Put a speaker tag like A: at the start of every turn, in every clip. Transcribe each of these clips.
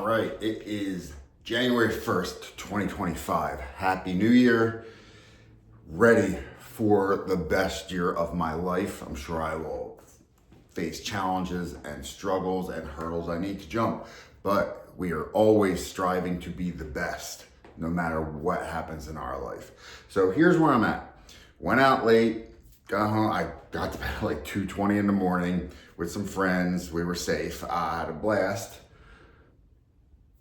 A: All right, it is January 1st, 2025. Happy New Year. Ready for the best year of my life. I'm sure I will face challenges and struggles and hurdles I need to jump, but we are always striving to be the best no matter what happens in our life. So here's where I'm at. Went out late, got home. I got to bed at like 2:20 in the morning with some friends. We were safe. I had a blast.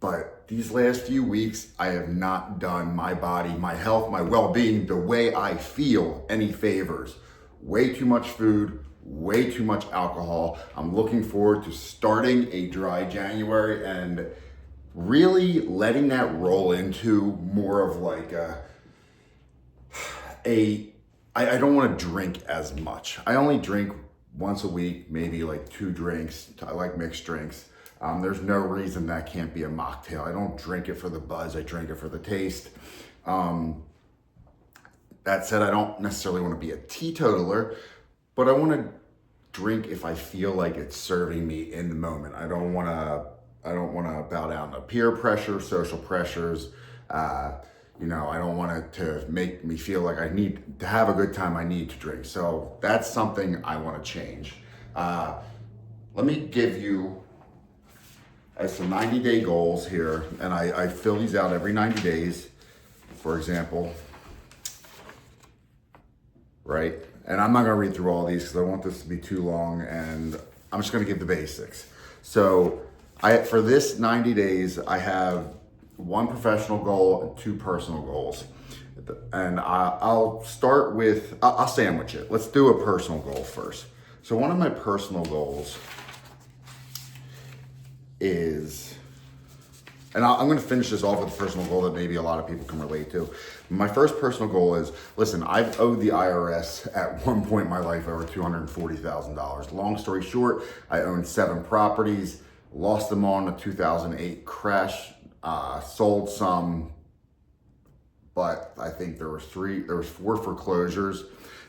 A: But these last few weeks, I have not done my body, my health, my well-being, the way I feel any favors. Way too much food, way too much alcohol. I'm looking forward to starting a dry January and really letting that roll into more of like I don't want to drink as much. I only drink once a week, maybe like 2 drinks. I like mixed drinks. There's no reason that can't be a mocktail. I don't drink it for the buzz, I drink it for the taste. That said, I don't necessarily want to be a teetotaler, but I want to drink if I feel like it's serving me in the moment. I don't want to bow down to peer pressure, social pressures. I don't want it to make me feel like I need to have a good time. I need to drink. So that's something I want to change. Let me give you some 90-day goals here, and I fill these out every 90 days, for example, right? And I'm not gonna read through all these because I want this to be too long, and I'm just gonna give the basics. So for this 90 days, I have 1 professional goal and 2 personal goals. And I'll start with, I'll sandwich it. Let's do a personal goal first. So one of my personal goals is, and I'm going to finish this off with a personal goal that maybe a lot of people can relate to. My first personal goal is, listen, I've owed the IRS at one point in my life over $240,000. Long story short, I owned 7 properties, lost them all in the 2008 crash, sold some, but I think there was 4 foreclosures.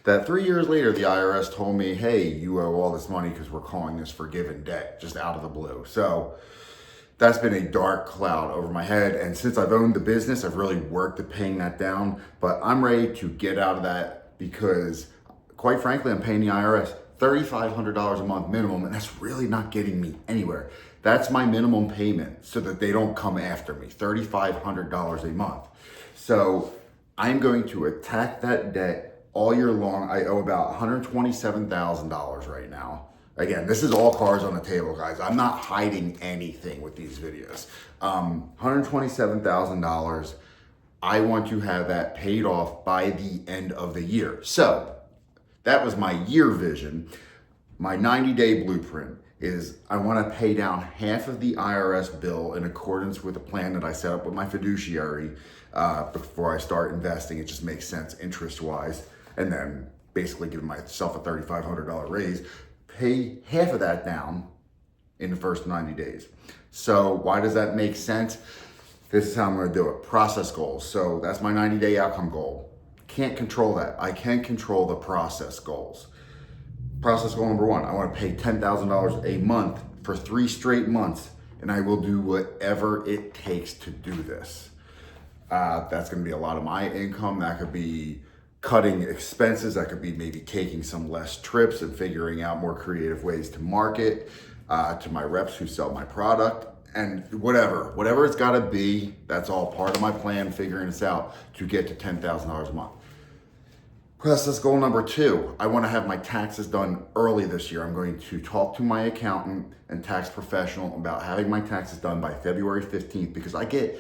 A: That 3 years later, the IRS told me, hey, you owe all this money because we're calling this forgiven debt, just out of the blue. So that's been a dark cloud over my head. And since I've owned the business, I've really worked at paying that down. But I'm ready to get out of that because, quite frankly, I'm paying the IRS $3,500 a month minimum, and that's really not getting me anywhere. That's my minimum payment so that they don't come after me, $3,500 a month. So I'm going to attack that debt all year long. I owe about $127,000 right now. Again, this is all cards on the table, guys. I'm not hiding anything with these videos. $127,000. I want to have that paid off by the end of the year. So that was my year vision. My 90-day blueprint is I want to pay down half of the IRS bill in accordance with the plan that I set up with my fiduciary before I start investing. It just makes sense interest-wise. And then basically give myself a $3,500 raise, pay half of that down in the first 90 days. So why does that make sense? This is how I'm gonna do it. Process goals. So that's my 90-day outcome goal. Can't control that. I can control the process goals. Process goal number 1, I wanna pay $10,000 a month for 3 straight months, and I will do whatever it takes to do this. That's gonna be a lot of my income. That could be cutting expenses. That could be maybe taking some less trips and figuring out more creative ways to market to my reps who sell my product, and whatever it's gotta be. That's all part of my plan, figuring this out to get to $10,000 a month. Process goal number 2, I wanna have my taxes done early this year. I'm going to talk to my accountant and tax professional about having my taxes done by February 15th because I get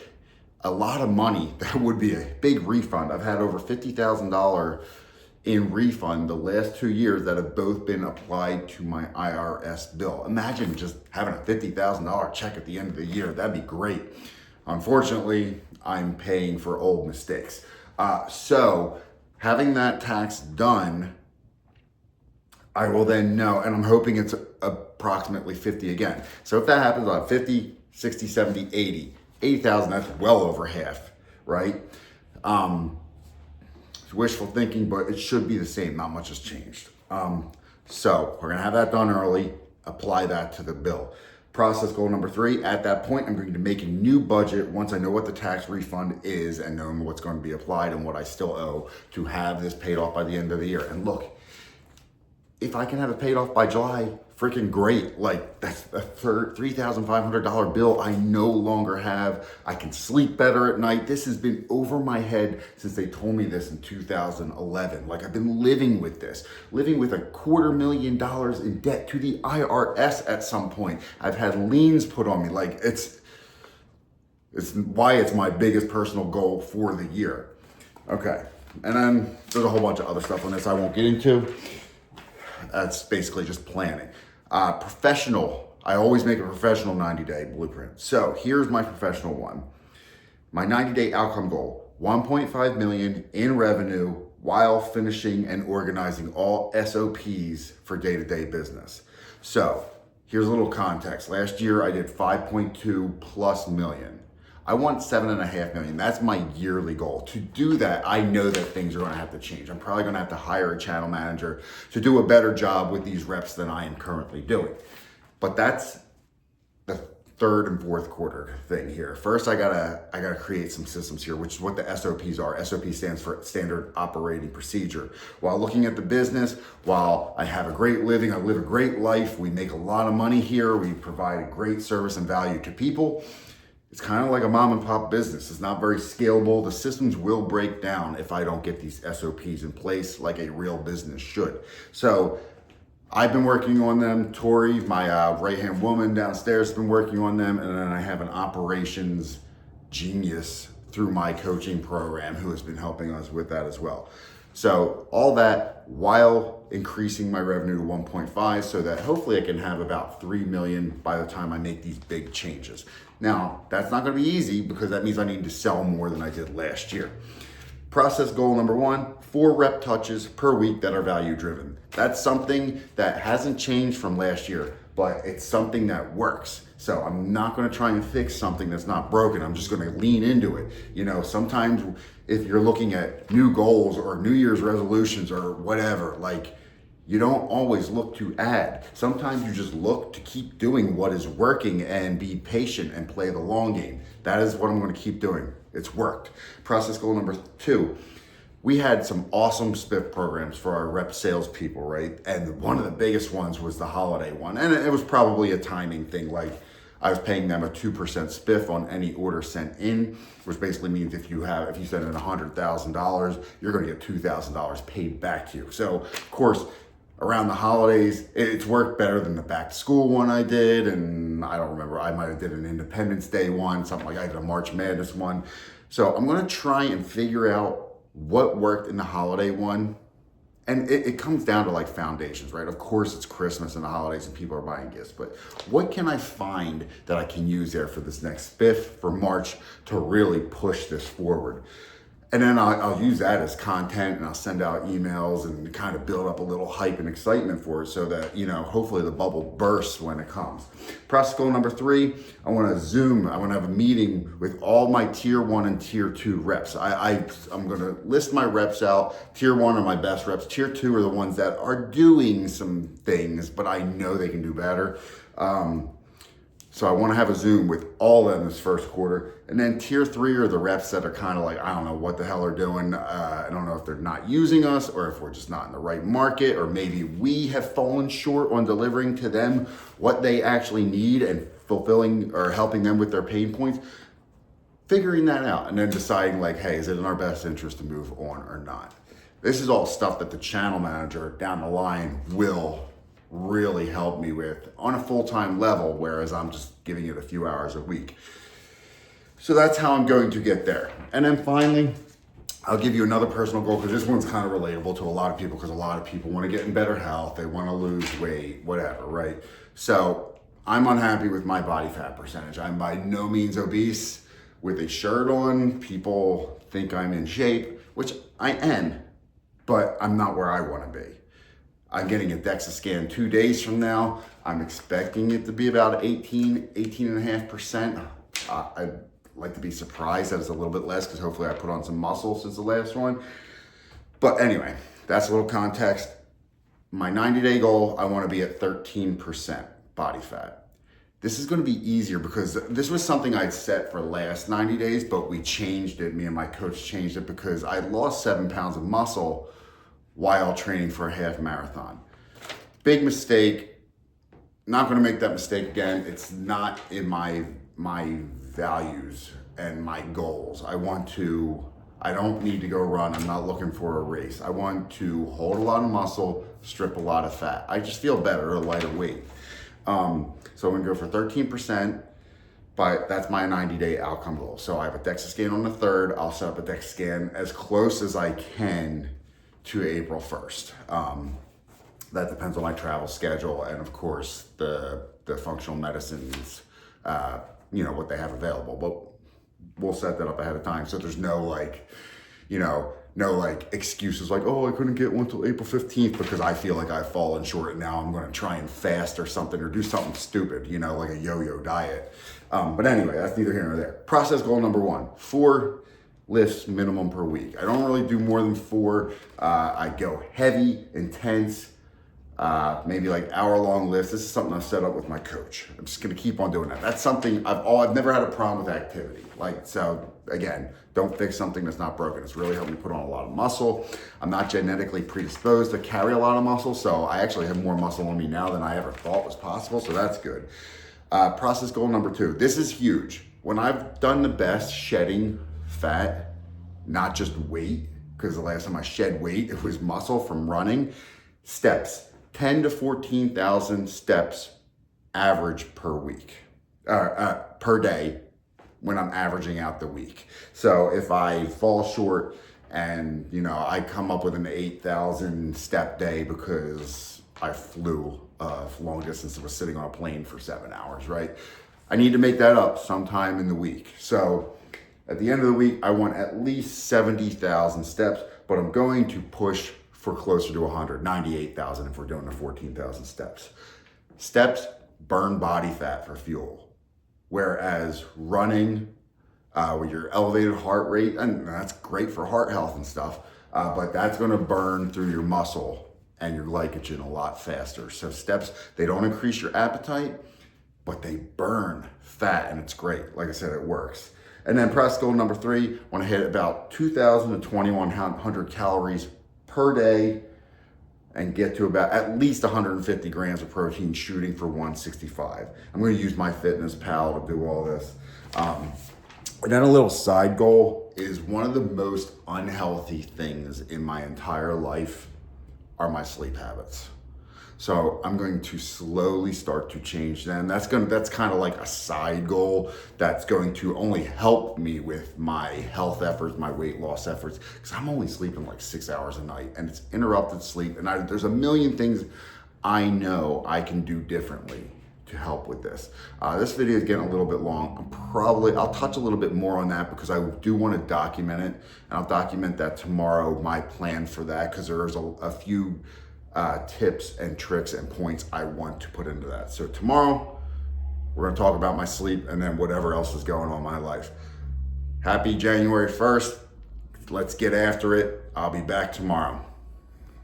A: a lot of money that would be a big refund. I've had over $50,000 in refund the last 2 years that have both been applied to my IRS bill. Imagine just having a $50,000 check at the end of the year. That'd be great. Unfortunately, I'm paying for old mistakes. So having that tax done, I will then know, and I'm hoping it's approximately 50 again. So if that happens, I'll have 50, 60, 70, 80. 80,000, that's well over half, right? It's wishful thinking, but it should be the same. Not much has changed. So we're gonna have that done early, apply that to the bill. Process goal number 3, at that point, I'm going to make a new budget once I know what the tax refund is and know what's going to be applied and what I still owe to have this paid off by the end of the year. And look, if I can have it paid off by July, freaking great. Like, that's a $3,500 bill I no longer have. I can sleep better at night. This has been over my head since they told me this in 2011. Like, I've been living with this, living with $250,000 in debt to the IRS at some point. I've had liens put on me. Like, it's why it's my biggest personal goal for the year. Okay, and then there's a whole bunch of other stuff on this I won't get into. That's basically just planning. Professional, I always make a professional 90-day blueprint. So here's my professional one. My 90-day outcome goal, 1.5 million in revenue while finishing and organizing all SOPs for day-to-day business. So here's a little context. Last year I did 5.2 plus million. I want 7.5 million. That's my yearly goal. To do that, I know that things are gonna have to change. I'm probably gonna have to hire a channel manager to do a better job with these reps than I am currently doing. But that's the third and fourth quarter thing here. First, I gotta create some systems here, which is what the SOPs are. SOP stands for Standard Operating Procedure. While looking at the business, while I have a great living, I live a great life, we make a lot of money here, we provide a great service and value to people. It's kind of like a mom and pop business. It's not very scalable. The systems will break down if I don't get these SOPs in place like a real business should. So I've been working on them. Tori, my right-hand woman downstairs, has been working on them. And then I have an operations genius through my coaching program who has been helping us with that as well. So all that while increasing my revenue to 1.5 so that hopefully I can have about 3 million by the time I make these big changes. Now, that's not gonna be easy because that means I need to sell more than I did last year. Process goal number 1, 4 rep touches per week that are value driven. That's something that hasn't changed from last year, but it's something that works. So I'm not gonna try and fix something that's not broken. I'm just gonna lean into it. You know, sometimes if you're looking at new goals or New Year's resolutions or whatever, like, you don't always look to add. Sometimes you just look to keep doing what is working and be patient and play the long game. That is what I'm gonna keep doing. It's worked. Process goal number 2. We had some awesome spiff programs for our rep salespeople, right? And one of the biggest ones was the holiday one. And it was probably a timing thing. Like, I was paying them a 2% spiff on any order sent in, which basically means if you send in $100,000, you're gonna get $2,000 paid back to you. So of course, around the holidays, it's worked better than the back to school one I did. And I don't remember, I might've did an Independence Day one, something like I did a March Madness one. So I'm gonna try and figure out what worked in the holiday one. And it comes down to like foundations, right? Of course it's Christmas and the holidays and people are buying gifts, but what can I find that I can use there for this next spiff for March to really push this forward? And then I'll use that as content and I'll send out emails and kind of build up a little hype and excitement for it so that, you know, hopefully the bubble bursts when it comes. Process goal number 3, I want to have a meeting with all my tier 1 and tier 2 reps. I'm going to list my reps out. Tier 1 are my best reps. Tier 2 are the ones that are doing some things, but I know they can do better. So I want to have a Zoom with all of them this first quarter. And then tier 3 are the reps that are kind of like, I don't know what the hell they're doing. I don't know if they're not using us or if we're just not in the right market, or maybe we have fallen short on delivering to them what they actually need and fulfilling or helping them with their pain points. Figuring that out and then deciding like, hey, is it in our best interest to move on or not? This is all stuff that the channel manager down the line will really help me with on a full-time level, whereas I'm just giving it a few hours a week. So that's how I'm going to get there. And then finally, I'll give you another personal goal because this one's kind of relatable to a lot of people because a lot of people want to get in better health, they want to lose weight, whatever, right? So I'm unhappy with my body fat percentage. I'm by no means obese. With a shirt on, people think I'm in shape, which I am, but I'm not where I want to be. I'm getting a DEXA scan 2 days from now. I'm expecting it to be about 18.5%. I'd like to be surprised that it's a little bit less because hopefully I put on some muscle since the last one. But anyway, that's a little context. My 90-day goal, I want to be at 13% body fat. this is going to be easier because this was something I'd set for last 90 days, but we changed it. Me and my coach changed it because I lost 7 pounds of muscle while training for a half marathon. Big mistake. Not going to make that mistake again. It's not in my values and my goals. I don't need to go run. I'm not looking for a race. I want to hold a lot of muscle, strip a lot of fat. I just feel better, a lighter weight. So I'm gonna go for 13%, but that's my 90-day outcome goal. So I have a DEXA scan on the 3rd. I'll set up a DEXA scan as close as I can to April 1st. That depends on my travel schedule and of course the functional medicines, what they have available. But we'll set that up ahead of time so there's no excuses like, oh, I couldn't get one till April 15th because I feel like I've fallen short and now I'm going to try and fast or something or do something stupid, like a yo-yo diet. But anyway, that's neither here nor there. Process goal number 1, 4 lifts minimum per week. I don't really do more than 4. I go heavy, intense, maybe like hour-long lifts. This is something I've set up with my coach. I'm just going to keep on doing that. That's something I've never had a problem with activity. So again, don't fix something that's not broken. It's really helped me put on a lot of muscle. I'm not genetically predisposed to carry a lot of muscle, so I actually have more muscle on me now than I ever thought was possible, so that's good. Process goal number 2. This is huge. When I've done the best shedding fat, not just weight, because the last time I shed weight, it was muscle from running, steps. 10 to 14,000 steps average per week, per day when I'm averaging out the week. So if I fall short and, I come up with an 8,000 step day because I flew long distance and was sitting on a plane for 7 hours, right? I need to make that up sometime in the week. So at the end of the week, I want at least 70,000 steps, but I'm going to push for closer to 198,000 if we're doing the 14,000 steps. Steps burn body fat for fuel. Whereas running with your elevated heart rate, and that's great for heart health and stuff, but that's gonna burn through your muscle and your glycogen a lot faster. So steps, they don't increase your appetite, but they burn fat and it's great. Like I said, it works. And then process goal number 3, wanna hit about 2,000 to 2,100 calories per day and get to about at least 150 grams of protein, shooting for 165. I'm going to use MyFitnessPal to do all this. And then a little side goal is one of the most unhealthy things in my entire life are my sleep habits. So I'm going to slowly start to change them. That's kind of like a side goal that's going to only help me with my health efforts, my weight loss efforts, because I'm only sleeping like 6 hours a night and it's interrupted sleep. And there's a million things I know I can do differently to help with this. This video is getting a little bit long. I'll touch a little bit more on that because I do want to document it, and I'll document that tomorrow, my plan for that, because there's a few tips and tricks and points I want to put into that. So tomorrow, we're gonna talk about my sleep and then whatever else is going on in my life. Happy January 1st. Let's get after it. I'll be back tomorrow.